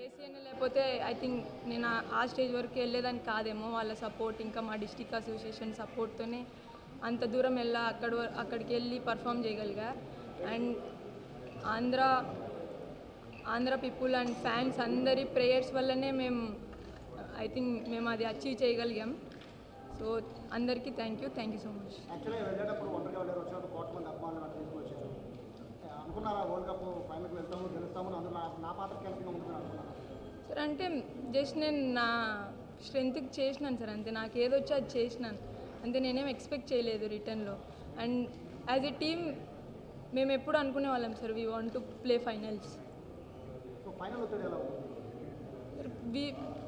ACN లేకపోతే I think నేను ఆ స్టేజ్ వరకు వెళ్ళేదాన్ని కాదేమో. వాళ్ళ సపోర్ట్ ఇంకా మా డిస్ట్రిక్ట్ అసోసియేషన్ సపోర్ట్తోనే అంత దూరం అక్కడికి వెళ్ళి పర్ఫామ్ చేయగలిగా. And Andhra people and fans అందరి ప్రేయర్స్ వల్లనే ఐ థింక్ మేము అది అచీవ్ చేయగలిగాం. సో అందరికీ thank you so much. Sir అంటే జస్ట్ నేను నా స్ట్రెంగ్త్కి చేసినాను సార్, అంతే. నాకు ఏదొచ్చో అది చేసినాను అంతే. నేనేం ఎక్స్పెక్ట్ చేయలేదు రిటర్న్లో. అండ్ యాజ్ ఎ టీమ్ మేము ఎప్పుడు అనుకునే వాళ్ళం sir, we want to play finals.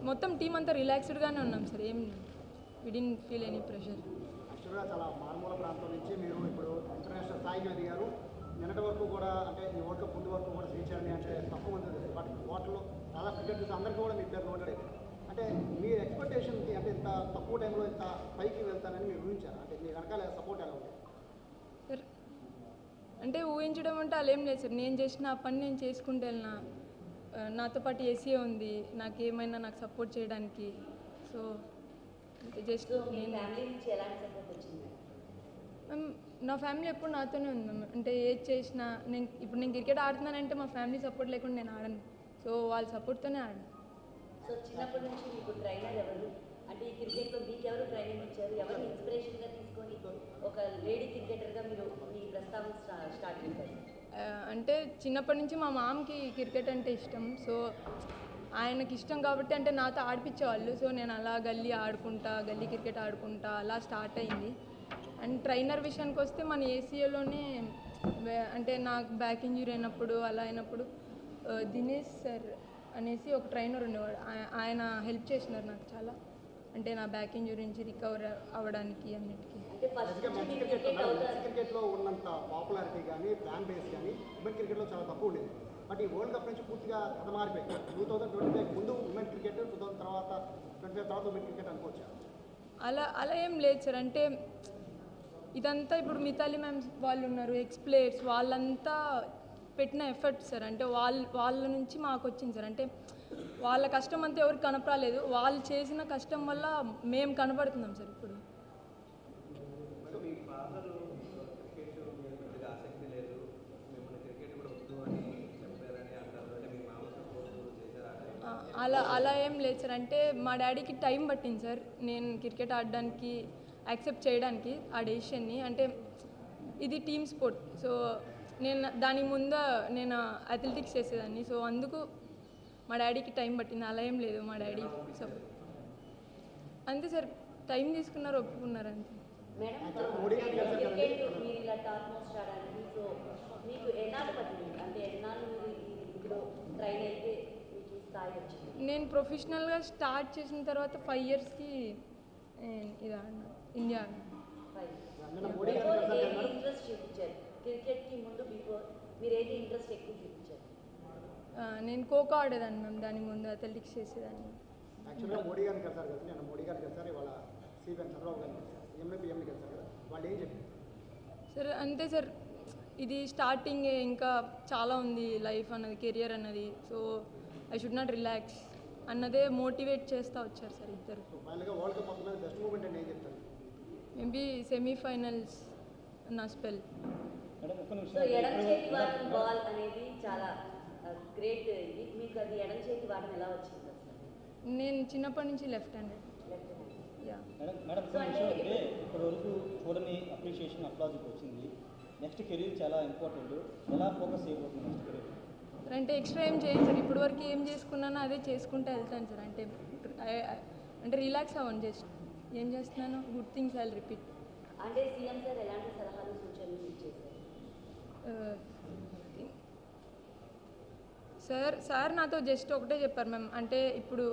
మొత్తం టీం అంతా రిలాక్స్డ్గానే ఉన్నాం sir. We didn't feel any pressure. యాక్చువల్గా చాలా మారుమూల ప్రాంతం నుంచి మీరు ఇప్పుడు ఇంటర్నేషనల్ స్థాయికి ఎదిగారు. నిన్నటి వరకు కూడా అంటే ఈ వరల్డ్ కప్ ముందు వరకు కూడా శ్రీచరణి అంటే తక్కువ మంది తెలుసు. బట్ వాటిలో చాలా క్రికెటర్స్ అందరికీ కూడా మీ పేరు నోటెడ్. అంటే మీ ఎక్స్పెక్టేషన్కి అంటే ఇంత తక్కువ టైంలో ఇంత పైకి వెళ్తానని మీరు ఊహించారు? అంటే మీ వెనకాల సపోర్ట్ ఎలా ఉంది సార్? అంటే ఊహించడం అంటే అలా ఏం లేదు సార్. నేను చేసిన పని నేను చేసుకుంటూ వెళ్ళినా. నాతో పాటు ఏసీ ఉంది, నాకేమైనా నాకు సపోర్ట్ చేయడానికి. సో జస్ట్ నా ఫ్యామిలీ ఎప్పుడు నాతోనే ఉంది మ్యామ్. అంటే ఏది చేసినా ఇప్పుడు నేను క్రికెట్ ఆడుతున్నానంటే మా ఫ్యామిలీ సపోర్ట్ లేకుండా నేను ఆడను. సో వాళ్ళ సపోర్ట్తోనే ఆడను. సో చిన్నప్పటి నుంచి మీకు ట్రైనర్ ఎవరు? అంటే ఈ క్రికెట్లో మీకు ఎవరు ట్రైనింగ్ ఇచ్చారు? ఎవరు ఇన్స్పిరేషన్గా తీసుకొని ఒక లేడీ క్రికెటర్గా మీరు మీ ప్రస్తావన స్టార్ట్ చేశారు? అంటే చిన్నప్పటి నుంచి మా మామకి క్రికెట్ అంటే ఇష్టం. సో ఆయనకి ఇష్టం కాబట్టి అంటే నాతో ఆడిపించేవాళ్ళు. సో నేను అలా గల్లీ క్రికెట్ ఆడుకుంటా అలా స్టార్ట్ అయింది. అండ్ ట్రైనర్ విషయానికి వస్తే మన ఏసీఏలోనే అంటే నాకు బ్యాక్ ఇంజురీ అయినప్పుడు అలా అయినప్పుడు దినేష్ సార్ అనేసి ఒక ట్రైనర్ ఉండేవాడు. ఆయన హెల్ప్ చేసినారు నాకు చాలా. అంటే నా బ్యాక్ ఇంజురీ నుంచి రికవర్ అవ్వడానికి అన్నిటికీ. క్రికెట్లో ఉన్నంత పాపులారిటీ కానీ ఫ్యాన్ బేస్ కానీ ఉమెన్ క్రికెట్లో చాలా తక్కువ ఉండేది. బట్ ఈ వరల్డ్ కప్ నుంచి పూర్తిగా కథ మారిపోయింది. 2025 ముందు ఉమెన్ క్రికెట్, 2000 తర్వాత 25 తర్వాత ఉమెన్ క్రికెట్ అనుకోవచ్చు. అలా ఏం లేదు సార్. అంటే ఇదంతా ఇప్పుడు మితాలి మ్యామ్స్ వాళ్ళు ఉన్నారు, ఎక్స్ ప్లేయర్స్, వాళ్ళంతా పెట్టిన ఎఫర్ట్ సార్. అంటే వాళ్ళ నుంచి మాకు వచ్చింది సార్. అంటే వాళ్ళ కష్టం అంతా ఎవరికి కనపరాలేదు. వాళ్ళు చేసిన కష్టం వల్ల మేము కనపడుతున్నాం సార్ ఇప్పుడు. అలా ఏం లేదు సార్. అంటే మా డాడీకి టైం పట్టింది సార్ నేను క్రికెట్ ఆడడానికి యాక్సెప్ట్ చేయడానికి ఆ డెసిషన్ని. అంటే ఇది టీమ్ స్పోర్ట్. సో దానికి ముందు నేను అథ్లెటిక్స్ చేసేదాన్ని. సో అందుకు మా డాడీకి టైం పట్టింది. అలా ఏం లేదు మా డాడీ సపోర్ట్ అంతే సార్. టైం తీసుకున్నారు, ఒప్పుకున్నారు అంతే. నేను ప్రొఫెషనల్గా స్టార్ట్ చేసిన తర్వాత 5 ఇయర్స్కి ఇది ఆడినా, ఇండియా నేను ఖోఖో ఆడేదాన్ని మ్యామ్. దాని ముందు అథ్లెటిక్స్ చేసేదాన్ని. సార్ అంతే సార్, ఇది స్టార్టింగ్, ఇంకా చాలా ఉంది లైఫ్ అన్నది, కెరియర్ అన్నది. So I should not relax అన్నదే మోటివేట్ చేస్తూ వచ్చారు సార్ ఇద్దరు. మేబీ సెమీఫైనల్స్ నా స్పెల్. నేను చిన్నప్పటి నుంచి లెఫ్ట్ హ్యాండెడ్. ఇప్పటివరకు చూడని అప్రిషియేషన్ అప్లాజిక్ వచ్చింది. నెక్స్ట్ కెరీర్ చాలా ఇంపార్టెంట్. ఎలా ఫోకస్ చేయబోతుంది నెక్స్ట్ కెరీర్? అంటే ఎక్స్ట్రా ఏం చేయను సార్. ఇప్పటి వరకు ఏం చేసుకున్నానో అదే చేసుకుంటూ వెళ్తాను సార్. అంటే రిలాక్స్ అవ్వను. జస్ట్ ఏం చేస్తున్నానో good things I will repeat. అంటే సీఎం సార్ ఎలాంటి సలహాలు సూచనలు ఇచ్చేసారు? సార్ నాతో జస్ట్ ఒకటే చెప్పారు మ్యామ్. అంటే ఇప్పుడు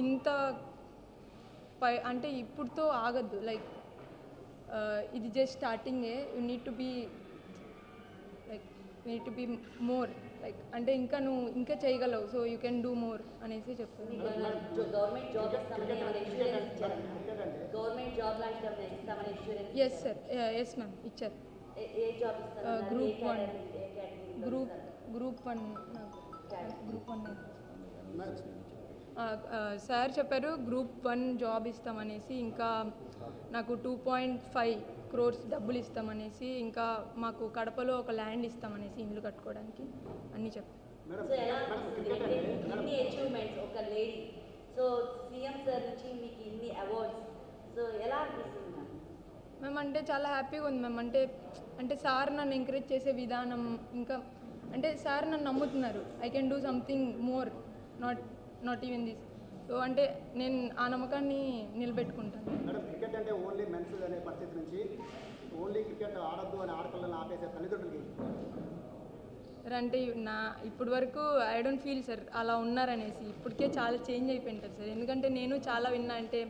ఇంత అంటే ఇప్పుడుతో ఆగద్దు. లైక్ ఇది జస్ట్ స్టార్టింగే. You need to be more like అంటే నువ్వు ఇంకా చేయగలవు. So you can do more అనేసి చెప్తాను. ఎస్ సార్, ఎస్ మ్యామ్ ఇచ్చారు. గ్రూప్ 1 నాకు గ్రూప్ 1 బాగున్నాయి. సార్ చెప్పారు గ్రూప్ 1 జాబ్ ఇస్తామనేసి, ఇంకా నాకు 2.5 crores డబ్బులు ఇస్తామనేసి, ఇంకా మాకు కడపలో ఒక ల్యాండ్ ఇస్తామనేసి ఇల్లు కట్టుకోవడానికి అన్నీ చెప్పారు. సో ఎలా అనిపిస్తుంది ఇన్ని అచీవ్మెంట్స్ ఒక లేడీ, సో సీఎం సార్ నుంచి మీకు ఇన్ని అవార్డ్స్, సో ఎలా అనిపిస్తుంది మ్యామ్? మ్యామ్ అంటే చాలా హ్యాపీగా ఉంది మ్యామ్. అంటే సార్ నన్ను ఎంకరేజ్ చేసే విధానం, ఇంకా అంటే సార్ నన్ను నమ్ముతున్నారు I can do something more, not even this. So అంటే నేను ఆ నమ్మకాన్ని నిలబెట్టుకుంటాను. మేడం, క్రికెట్ అంటే ఓన్లీ మెన్స్ అనే పరిస్థితి నుంచి ఓన్లీ క్రికెట్ ఆడొద్దు అని ఆడపిల్లలను ఆపేసే తల్లిదండ్రులకి అంటే ఇప్పటి వరకు ఐ డోంట్ ఫీల్ సార్ అలా ఉన్నారనేసి. ఇప్పటికే చాలా చేంజ్ అయిపోయింటారు సార్. ఎందుకంటే నేను చాలా విన్నా, అంటే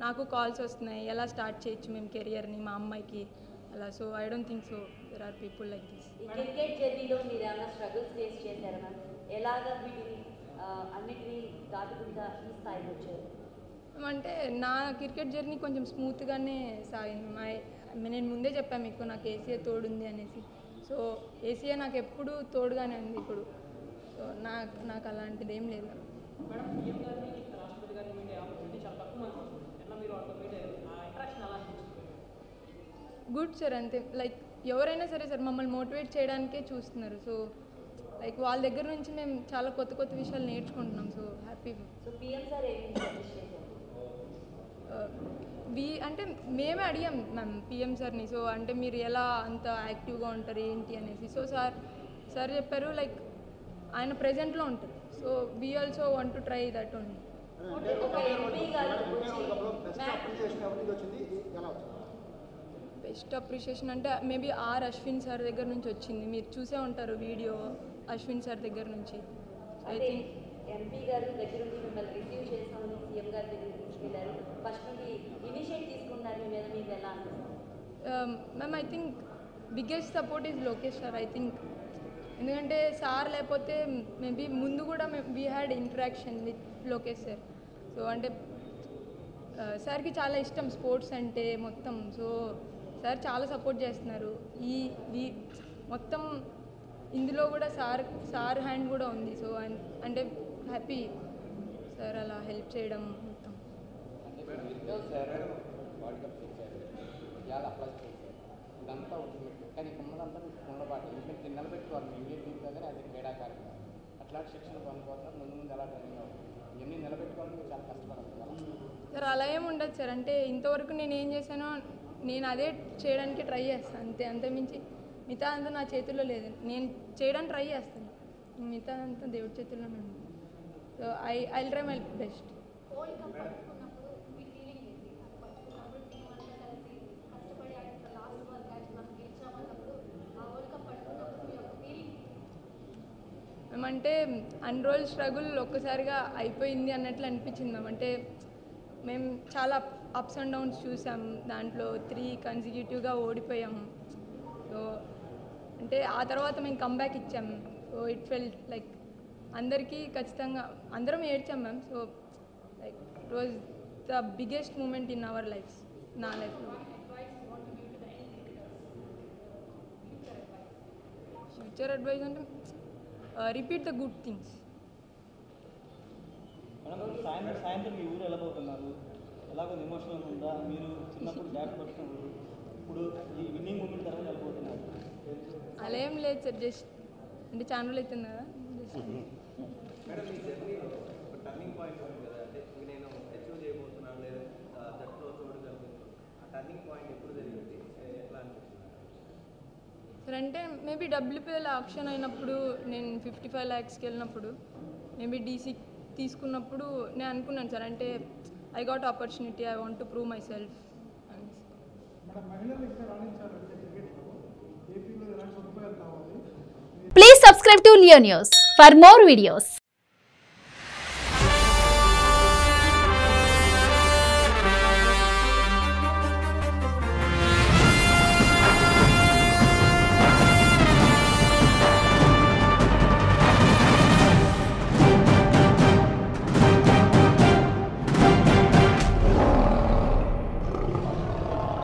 నాకు కాల్స్ వస్తున్నాయి ఎలా స్టార్ట్ చేయొచ్చు మేము కెరియర్ని మా అమ్మాయికి అలా. So I don't think so there are people like this. ఈ క్రికెట్ జర్నీలో మీరు ఏమైనా స్ట్రగుల్స్ ఫేస్ చేశారా మ్యామ్? ఎలాగా వీటిని అన్నిటినీ దాటుకుంటా ఈ స్థాయికి వచ్చారు? అంటే నా క్రికెట్ జర్నీ కొంచెం స్మూత్గానే సాగింది. నేను ముందే చెప్పాను మీకు నాకు ఏసీఏ తోడుంది అనేసి. సో ఏసీఏ నాకు ఎప్పుడు తోడుగానే ఉంది ఇప్పుడు. సో నాకు అలాంటిది ఏం లేదు. మేడం, సీఎం గారిని రాష్ట్రపతి గారిని మీట్ ఆపర్చునిటీ చాలా తక్కువ మంది వస్తుంది. ఎలా మీరు వాళ్ళతో మీట్ అయ్యారు? ఆ ఇంట్రాక్షన్ ఎలా అనిపిస్తుంది? Good sir. అంతే లైక్ ఎవరైనా సరే సార్ మమ్మల్ని మోటివేట్ చేయడానికే చూస్తున్నారు. సో లైక్ వాళ్ళ దగ్గర నుంచి మేము చాలా కొత్త విషయాలు నేర్చుకుంటున్నాం. So happy. So PM sir ఏమి సజెస్ట్ చేశారు? అంటే మేమే అడిగాం మ్యామ్ పిఎం సార్ని. సో అంటే మీరు ఎలా అంత యాక్టివ్గా ఉంటారు ఏంటి అనేసి. సో సార్ చెప్పారు లైక్ ఆయన ప్రెజెంట్లో ఉంటారు. So we also want to try that only. ఒక ఎంపీ గారు బెస్ట్ అప్రిషియేషన్ అంటే మేబీ అశ్విన్ సార్ దగ్గర నుంచి వచ్చింది. మీరు చూసే ఉంటారు వీడియో అశ్విన్ సార్ దగ్గర నుంచి. ఐ థింక్ ఎంపీ గారు దగ్గర నుండి మిమ్మల్ని రిసీవ్ చేస్తామని సీఎం గారి దగ్గర తీసుకెళ్ళారు. ఫస్ట్ నుండి ఇనిషియేట్ తీసుకున్నారు మీ మీద, మీకు ఎలా అనిపిస్తుంది? Ma'am I think biggest support is Lokesh sir. I think ఎందుకంటే సార్ లేకపోతే మేబీ ముందు కూడా we had interaction with Lokesh sir. So అంటే సార్కి చాలా ఇష్టం స్పోర్ట్స్ అంటే మొత్తం. సో సార్ చాలా సపోర్ట్ చేస్తున్నారు. మొత్తం ఇందులో కూడా సార్ హ్యాండ్ కూడా ఉంది. సో అంటే హ్యాపీ సార్ అలా హెల్ప్ చేయడం మొత్తం. సార్ వరల్డ్ కప్ చేశారు, ఇవాళ అప్లై చేశారు, ఇదంతా ultimate. కానీ ఉన్నదంతా ఉండబాటు ఎందుకంటే నిలబెట్టుకోవాలి ఇండియన్ టీమ్ దగ్గర అది క్రీడాకారులు అట్లాంటి శిక్షణ పొందుకోవాలి. ముందు ఎలా ట్రైనింగ్ అవుతుంది ఇవన్నీ నిలబెట్టుకోవాలని మీరు చాలా కష్టపడాలి కదా సార్. అలా ఏమి ఉండదు సార్. అంటే ఇంతవరకు నేను ఏం చేశానో నేను అదే చేయడానికి ట్రై చేస్తాను అంతమించి మిగతా అంతా నా చేతుల్లో లేదు. నేను చేయడానికి ట్రై చేస్తాను, మిగతా అంతా దేవుడి చేతుల్లోనే ఉంది. So I try my best. మేమంటే అన్ని రోజులు స్ట్రగుల్ ఒక్కసారిగా అయిపోయింది అన్నట్లు అనిపించింది మ్యామ్. అంటే మేము చాలా అప్స్ అండ్ డౌన్స్ చూసాం. దాంట్లో 3 కన్సిక్యూటివ్గా ఓడిపోయాము. సో అంటే ఆ తర్వాత మేము కంబ్యాక్ ఇచ్చాం. సో ఇట్ ఫెల్ట్ లైక్ అందరికీ ఖచ్చితంగా అందరం ఏడ్చాం ma'am. So like it was the biggest moment in our lifes, నా లైఫ్లో. ఫ్యూచర్ అడ్వైజ్ అంటే repeat the good things. Madam, సాయంత్రం మీ ఊరు ఎలా పోతున్నారు? ఎలాగో ఎమోషనల్ ఉందా? మీరు చిన్నప్పుడు బ్యాట్ పట్టుకున్న ఊరు, ఇప్పుడు ఈ విన్నింగ్ మూమెంట్ తర్వాత ఎలా పోతున్నారు? అలా ఏం లేదు సార్, జస్ట్ అంటే ఛానల్ అవుతుంది కదా జస్ట్. మేడం, ఈ జర్నీలో ఒక టర్నింగ్ పాయింట్ ఉంది కదా, అంటే నేను అచీవ్ చేయబోతున్నాను లేదా జట్టులో చూడగలుగుతున్నాను, ఆ టర్నింగ్ పాయింట్ ఎప్పుడు జరిగింది, ఎట్లా అనిపిస్తుంది సార్? అంటే మేబీ WPL ఆప్షన్ అయినప్పుడు నేను 55 lakhsకి వెళ్ళినప్పుడు మేబీ DC తీసుకున్నప్పుడు నేను అనుకున్నాను సార్, అంటే I got opportunity, I want to prove my self. Please subscribe to Leo News for more videos.